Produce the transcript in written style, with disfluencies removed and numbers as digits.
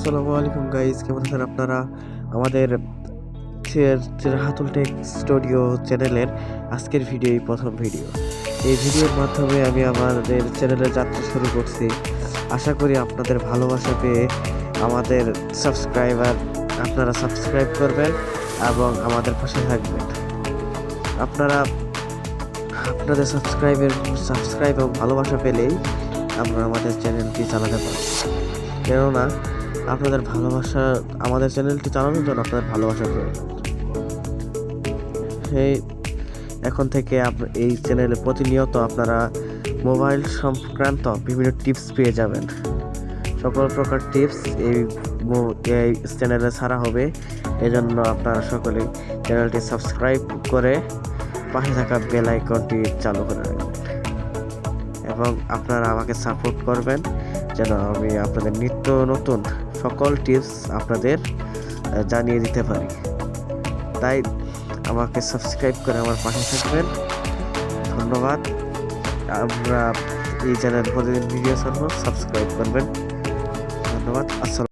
আসসালামু আলাইকুম গাইস, কেমন আছেন আপনারা? আমাদের হাতুল টেক স্টুডিও চ্যানেলের আজকের ভিডিও প্রথম ভিডিও। এই ভিডিওর মাধ্যমে আমি আমাদের চ্যানেলের যাত্রা শুরু করছি। আশা করি আপনাদের ভালোবাসা পেয়ে আমাদের আপনারা সাবস্ক্রাইব করবেন এবং আমাদের পাশে থাকবেন। আপনাদের সাবস্ক্রাইব এবং ভালোবাসা পেলেই আমরা আমাদের চ্যানেলটি চালাতে পারব। কেননা আপনাদের ভালোবাসা, আমাদের চ্যানেলটি চালানোর জন্য আপনাদের ভালোবাসা প্রয়োজন। এখন থেকে এই চ্যানেলে প্রতিনিয়ত আপনারা মোবাইল সংক্রান্ত বিভিন্ন টিপস পেয়ে যাবেন। সকল প্রকার টিপস এই চ্যানেলে ছাড়া হবে। এজন্য আপনারা সকলেই চ্যানেলটি সাবস্ক্রাইব করে পাশে থাকা বেল আইকনটি চালু করে রাখবেন এবং আপনারা আমাকে সাপোর্ট করবেন যেন আমি আপনাদের নিত্য নতুন সকল টিপস আপনাদের জানিয়ে দিতে পারি। তাই আমাকে সাবস্ক্রাইব করে আমার পাশে থাকবেন। ধন্যবাদ। আমরা এই চ্যানেল প্রতিদিন ভিডিও ছাড়ব, সাবস্ক্রাইব করবেন। ধন্যবাদ। আসসালাম।